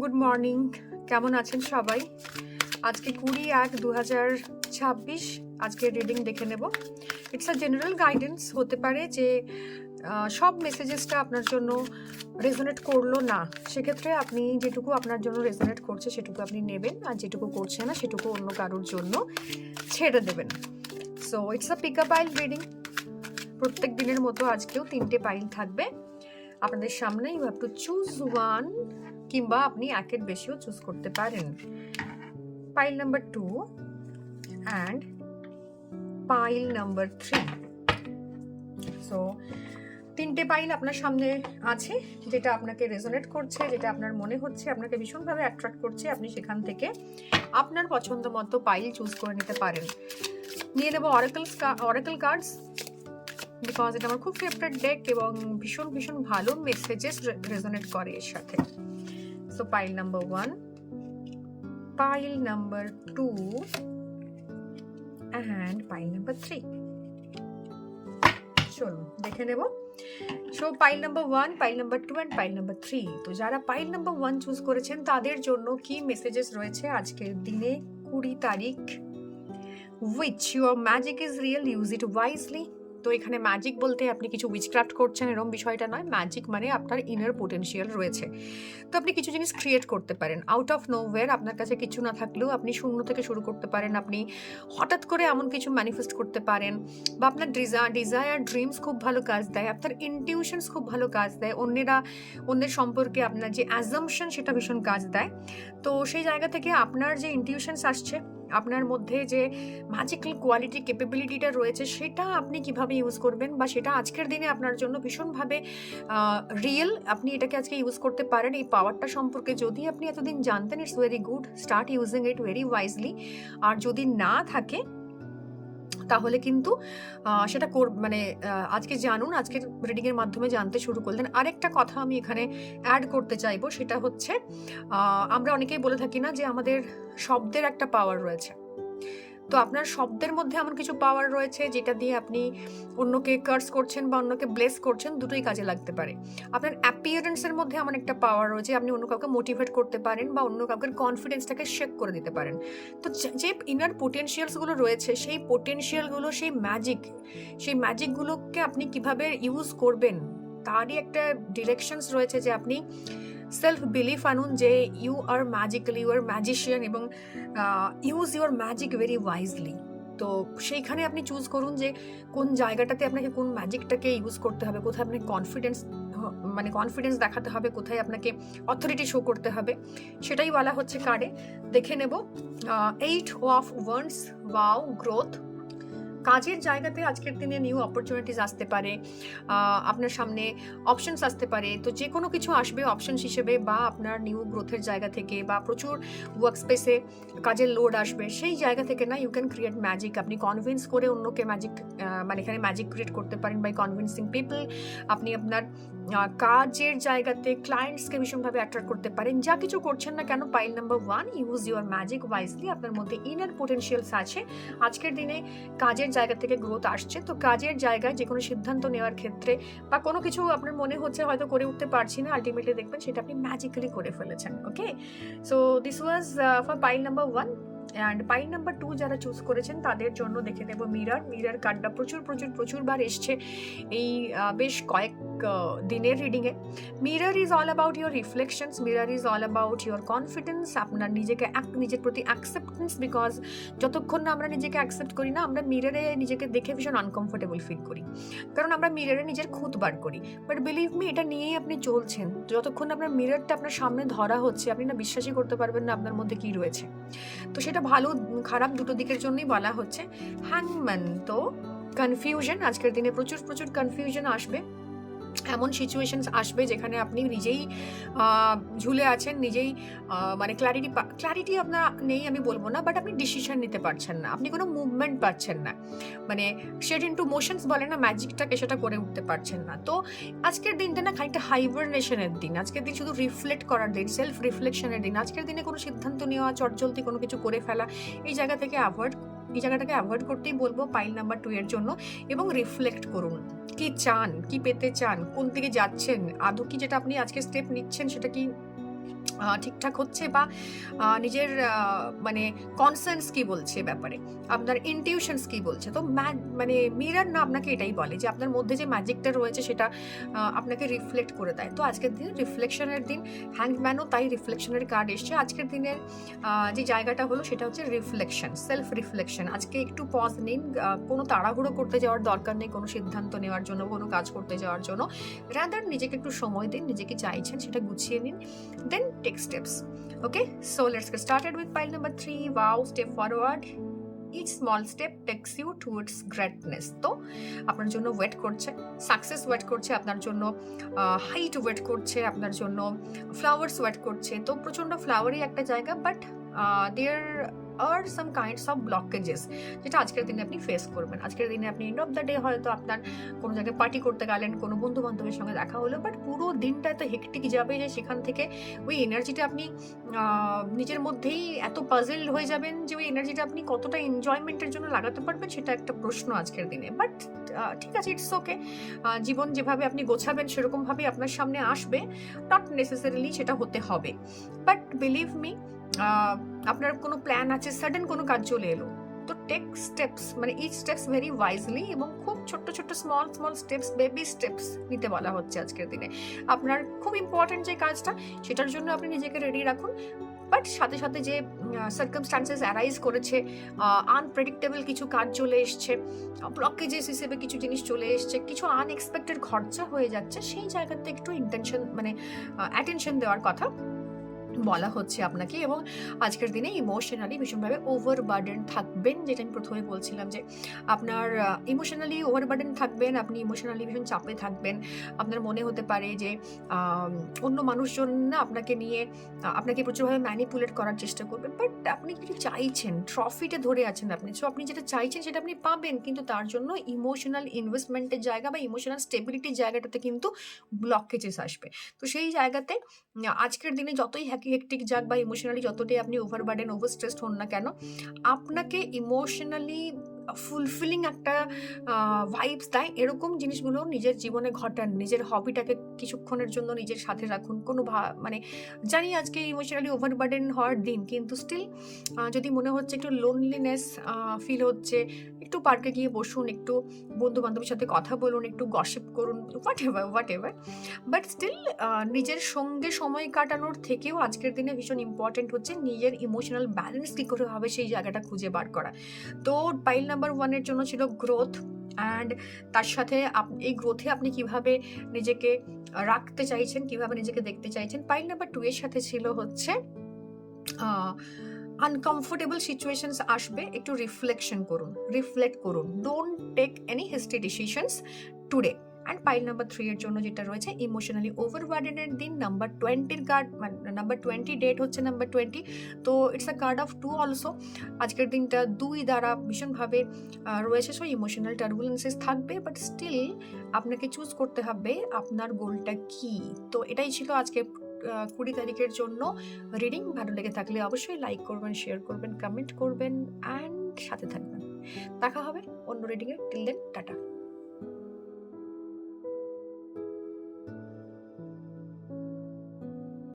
Good morning, কেমন আছেন সবাই? আজকে 20/1/2026 আজকে রিডিং দেখে নেব। It's a general guidance. হতে পারে যে সব মেসেজেসটা আপনার জন্য রেজোনেট করলো না, সেক্ষেত্রে আপনি যেটুকু আপনার জন্য রেজোনেট করছে সেটুকু আপনি নেবেন, আর যেটুকু করছে না সেটুকু অন্য কারোর জন্য ছেড়ে দেবেন। So it's a pick up pile reading. প্রত্যেক দিনের মতো আজকেও 3টে পাইল থাকবে আপনাদের সামনে। You have to choose one, কিংবা আপনি একের বেশিও চুজ করতে পারেন। Pile number 2 and pile number 3। So 3টে পাইল আপনার সামনে আছে, যেটা আপনাকে রেজোনেট করছে, যেটা আপনার মনে হচ্ছে আপনাকে ভীষণভাবে অ্যাট্রাক্ট করছে, আপনি সেখান থেকে আপনার পছন্দ মতো পাইল চুজ করে নিতে পারেন। নিয়ে নেব অরাকল কার্ডস, বিকজ এটা আমার খুব ফেভারিট ডেক এবং ভীষণ ভীষণ ভালো মেসেজেস রেজোনেট করে এর সাথে। So pile number 1, pile number 2 and pile number 3. চলুন দেখে নেব। So pile number 1, pile number 2 and pile number 3। তো যারা পাইল নাম্বার 1 চুজ করেছেন তাদের জন্য কি মেসেজেস রয়েছে আজকের দিনে 20 তারিখ। Which your magic is real, use it wisely. তো এখানে ম্যাজিক বলতে আপনি কিছু উইচক্রাফট করছেন এরকম বিষয়টা নয়। ম্যাজিক মানে আপনার ইনার পোটেনশিয়াল রয়েছে, তো আপনি কিছু জিনিস ক্রিয়েট করতে পারেন আউট অফ নোওয়্যার। আপনার কাছে কিছু না থাকলেও আপনি শূন্য থেকে শুরু করতে পারেন। আপনি হঠাৎ করে এমন কিছু ম্যানিফেস্ট করতে পারেন, বা আপনার ডিজায়ার ড্রিমস খুব ভালো কাজ দেয়, আপনার ইনটিউশনস খুব ভালো কাজ দেয়, অন্যের সম্পর্কে আপনার যে অ্যাজাম্পশন সেটা ভীষণ কাজ দেয়। তো সেই জায়গা থেকে আপনার যে ইনটিউশনস আসছে, আপনার মধ্যে যে ম্যাজিক্যাল কোয়ালিটি ক্যাপাবিলিটিটা রয়েছে, সেটা আপনি কিভাবে ইউজ করবেন, বা সেটা আজকের দিনে আপনার জন্য ভীষণভাবে রিয়েল। আপনি এটাকে আজকে ইউজ করতে পারেন। এই পাওয়ারটা সম্পর্কে যদি আপনি এতদিন জানতেন, it's very good, start using it very wisely. আর যদি না থাকে তাহলে কিন্তু সেটা আজকে জানুন, আজকের রিডিংয়ের মাধ্যমে জানতে শুরু করলেন। আরেকটা কথা আমি এখানে অ্যাড করতে চাইবো, সেটা হচ্ছে আমরা অনেকেই বলে থাকি না যে আমাদের শব্দের একটা পাওয়ার রয়েছে। তো আপনার শব্দের মধ্যে এমন কিছু পাওয়ার রয়েছে যেটা দিয়ে আপনি অন্যকে কার্স করছেন বা অন্যকে ব্লেস করছেন, দুটোই কাজে লাগতে পারে। আপনার অ্যাপিয়ারেন্সের মধ্যে এমন একটা পাওয়ার রয়েছে, আপনি অন্য কাউকে মোটিভেট করতে পারেন বা অন্য কাউকে কনফিডেন্সটাকে শেক করে দিতে পারেন। তো যে ইনার পোটেনশিয়ালসগুলো রয়েছে, সেই পোটেনশিয়ালগুলো, সেই ম্যাজিকগুলোকে আপনি কিভাবে ইউজ করবেন তারই একটা ডিরেকশনস রয়েছে। যে আপনি সেলফ বিলিফ আনুন যে you are magical, you are magician, এবং use your magic very wisely. তো সেইখানে আপনি চুজ করুন যে কোন জায়গাটাতে আপনাকে কোন ম্যাজিকটাকে ইউজ করতে হবে, কোথায় আপনাকে কনফিডেন্স দেখাতে হবে, কোথায় আপনাকে অথরিটি শো করতে হবে, সেটাই বলা হচ্ছে কার্ডে। দেখে নেব 8 অফ ওয়ান্ডস, ওয়াও, গ্রোথ। কাজের জায়গাতে আজকের দিনে নিউ অপরচুনিটিস আসতে পারে, আপনার সামনে অপশনস আসতে পারে। তো যে কোনো কিছু আসবে অপশনস হিসেবে, বা আপনার নিউ গ্রোথের জায়গা থেকে, বা প্রচুর ওয়ার্ক স্পেসে কাজের লোড আসবে, সেই জায়গা থেকে না ইউ ক্যান ক্রিয়েট ম্যাজিক। আপনি কনভিন্স করে অন্যকে এখানে ম্যাজিক ক্রিয়েট করতে পারেন বাই কনভিন্সিং পিপল। আপনি আপনার কাজের জায়গাতে ক্লায়েন্টসকে ভীষণভাবে অ্যাট্রাক্ট করতে পারেন। যা কিছু করছেন না কেন, pile number 1, use your magic wisely. আপনার মধ্যে ইনার পোটেনশিয়ালস আছে, আজকের দিনে কাজের জায়গা থেকে গ্রোথ আসছে। তো কাজের জায়গায় যে কোনো সিদ্ধান্ত নেওয়ার ক্ষেত্রে, বা কোনো কিছু আপনার মনে হচ্ছে হয়তো করে উঠতে পারছি না, আলটিমেটলি দেখবেন সেটা আপনি ম্যাজিক্যালি করে ফেলেছেন। Okay, so this was for pile number 1 and pile number 2 যারা চুজ করেছেন তাদের জন্য দেখে নেব মিরর কার্ডটা প্রচুরবার এসছে এই বেশ কয়েক দিনের রিডিংয়ে। Mirror is all about your reflections, mirror is all about your confidence, আপনার নিজের প্রতি অ্যাকসেপ্টেন্স। বিকজ যতক্ষণ না আমরা নিজেকে অ্যাকসেপ্ট করি না, আমরা মিররে নিজেকে দেখে ভীষণ আনকমফোর্টেবল ফিল করি, কারণ আমরা মিররে নিজের খুঁত বার করি। বাট বিলিভ মি, এটা নিয়েই আপনি চলছেন। যতক্ষণ আপনার মিররটা আপনার সামনে ধরা হচ্ছে, আপনি না বিশ্বাসই করতে পারবেন না আপনার মধ্যে কি রয়েছে। তো সেটা ভালো খারাপ দুটো দিকের জন্যই বলা হচ্ছে। হ্যাংম্যান, তো কনফিউশন, আজকের দিনে প্রচুর কনফিউশন আসবে। এমন সিচুয়েশনস আসবে যেখানে আপনি নিজেই ঝুলে আছেন, নিজেই ক্ল্যারিটি আপনার নেই আমি বলবো না, বাট আপনি ডিসিশন নিতে পারছেন না, আপনি কোনো মুভমেন্ট পাচ্ছেন না, শেড ইনটু মোশনস বলে না ম্যাজিকটাকে, সেটা করে উঠতে পারছেন না। তো আজকের দিনটা না খানিকটা হাইবারনেশনের দিন, আজকের দিন শুধু রিফ্লেক্ট করার দিন, সেলফ রিফ্লেকশনের দিন। আজকের দিনে কোনো সিদ্ধান্ত নেওয়া, চটজলদি কোনো কিছু করে ফেলা, এই জায়গাটাকে অ্যাভয়েড করতেই বলবো পাইল নাম্বার 2 এর জন্য। এবং রিফ্লেক্ট করুন, কি চান, কি পেতে চান, কোন দিকে যাচ্ছেন, আদৌ কি যেটা আপনি আজকে স্টেপ নিচ্ছেন সেটা কি ঠিকঠাক হচ্ছে, বা নিজের মানে কনসার্নস কি বলছে ব্যাপারে, আপনার ইনটিউশনস কি বলছে। তো মানে মিরর না আপনাকে এটাই বলে যে আপনার মধ্যে যে ম্যাজিকটা রয়েছে সেটা আপনাকে রিফ্লেক্ট করে দেয়। তো আজকের দিনে রিফ্লেকশনের দিন, হ্যাংম্যানও তাই রিফ্লেকশনের কার্ড এসছে। আজকের দিনের যে জায়গাটা হলো সেটা হচ্ছে রিফ্লেকশন, সেলফ রিফ্লেকশন। আজকে একটু পজ নিন, কোনো তাড়াহুড়ো করতে যাওয়ার দরকার নেই কোনো সিদ্ধান্ত নেওয়ার জন্য, কোনো কাজ করতে যাওয়ার জন্য। রাদার নিজেকে একটু সময় দিন, নিজেকে চাইছেন সেটা গুছিয়ে নিন, then take steps. Okay, so let's get started with pile number 3. Wow, step forward. Each small step takes you towards greatness. তো আপনার জন্য ওয়েট করছে সাকসেস, ওয়েট করছে আপনার জন্য হাইট, ওয়েট করছে আপনার জন্য ফ্লাওয়ার্স, ওয়েট করছে। তো প্রচণ্ড ফ্লাওয়ারি একটা জায়গা, but there are some kinds of blockages যেটা আজকের দিনে আপনি ফেস করবেন। আজকের দিনে আপনি এন্ড অফ দ্য ডে হয়তো আপনার কোনো জায়গায় পার্টি করতে গেলেন, কোনো বন্ধু বান্ধবের সঙ্গে দেখা হলো, বাট পুরো দিনটা এত হেক্টিক যাবে যে সেখান থেকে ওই এনার্জিটা আপনি নিজের মধ্যেই এত পাজেলড হয়ে যাবেন যে ওই এনার্জিটা আপনি কতটা এনজয়মেন্টের জন্য লাগাতে পারবেন সেটা একটা প্রশ্ন আজকের দিনে। বাট ঠিক আছে, ইটস ওকে। জীবন যেভাবে আপনি গোছাবেন সেরকমভাবে আপনার সামনে আসবে, নট নেসেসারিলি সেটা হতে হবে। বাট বিলিভ মি, আপনার কোনো প্ল্যান আছে, সাডেন কোনো কাজ চলে এলো, তো টেক স্টেপস, মানে ইচ স্টেপস ভেরি ওয়াইজলি, এবং খুব ছোট্ট ছোট্ট small small steps, baby steps নিতে বলা হচ্ছে আজকের দিনে। আপনার খুব ইম্পর্টেন্ট যে কাজটা সেটার জন্য আপনি নিজেকে রেডি রাখুন। বাট সাথে সাথে যে সার্কামস্টান্সেস অ্যারাইজ করেছে, আনপ্রেডিক্টেবল কিছু কাজ চলে এসছে, ব্লকেজেস হিসেবে কিছু জিনিস চলে এসছে, কিছু আনএক্সপেক্টেড খরচা হয়ে যাচ্ছে, সেই জায়গাতে একটু ইন্টেনশন মানে অ্যাটেনশন দেওয়ার কথা বলা হচ্ছে আপনাকে। এবং আজকের দিনে ইমোশনালি ভীষণভাবে ওভারবার্ডেন থাকবেন, যেটা আমি প্রথমে বলছিলাম যে আপনার ইমোশনালি ওভারবার্ডেন থাকবেন, আপনি ইমোশনালি ভীষণ চাপে থাকবেন। আপনার মনে হতে পারে যে অন্য মানুষজন না আপনাকে নিয়ে আপনাকে প্রচুরভাবে ম্যানিপুলেট করার চেষ্টা করবে, বাট আপনি যেটা চাইছেন, ট্রফিটা ধরে আছেন আপনি, সো আপনি যেটা চাইছেন সেটা আপনি পাবেন, কিন্তু তার জন্য ইমোশনাল ইনভেস্টমেন্টের জায়গা বা ইমোশনাল স্টেবিলিটির জায়গাটাতে কিন্তু ব্লকেজেস আসবে। তো সেই জায়গাতে আজকের দিনে যতই হেক্টিক যাক বা ইমোশনালি যতটাই আপনি ওভারবার্ডেন, ওভারস্ট্রেসড হন না কেন, আপনাকে ইমোশনালি ফুলফিলিং একটা ভাইবস দেয় এরকম জিনিসগুলো নিজের জীবনে ঘটান। নিজের হবিটাকে কিছুক্ষণের জন্য নিজের সাথে রাখুন। কোনো মানে জানি আজকে ইমোশনালি ওভারবার্ডেন হওয়ার দিন, কিন্তু স্টিল যদি মনে হচ্ছে একটু লোনলিনেস ফিল হচ্ছে, একটু পার্কে গিয়ে বসুন, একটু বন্ধু বান্ধবের সাথে কথা বলুন, একটু গসিপ করুন, হোয়াট এভার। বাট স্টিল নিজের সঙ্গে সময় কাটানোর থেকেও আজকের দিনে ভীষণ ইম্পর্টেন্ট হচ্ছে নিজের ইমোশনাল ব্যালেন্স কী করে হবে সেই জায়গাটা খুঁজে বার করা। তো পাইল নাম্বার 1 জন্য ছিল গ্রোথ, অ্যান্ড তার সাথে এই গ্রোথে আপনি কিভাবে নিজেকে রাখতে চাইছেন, কিভাবে নিজেকে দেখতে চাইছেন। পাইল নাম্বার 2 সাথে ছিল হচ্ছে আনকমফোর্টেবল সিচুয়েশনস আসবে, একটু রিফ্লেক্ট করুন, don't take any hasty decisions today. And pile number 3 জন্য যেটা রয়েছে ইমোশনালি ওভারবার্ডেনের দিন, নাম্বার 20 কার্ড, মানে নাম্বার 20 ডেট হচ্ছে নাম্বার 20, তো it's a card of 2 also. আজকের দিনটা 2 দ্বারা ভীষণভাবে রয়েছে, সো ইমোশনাল টার্বুলেন্সেস থাকবে, বাট স্টিল আপনাকে চুজ করতে হবে আপনার গোলটা কি। তো এটাই ছিল আজকে 20 তারিখের জন্য রিডিং। ভালো লেগে থাকলে অবশ্যই লাইক করবেন, শেয়ার করবেন, কমেন্ট করবেন, অ্যান্ড সাথে থাকবেন। দেখা হবে অন্য রিডিংয়ে। Till then, tata.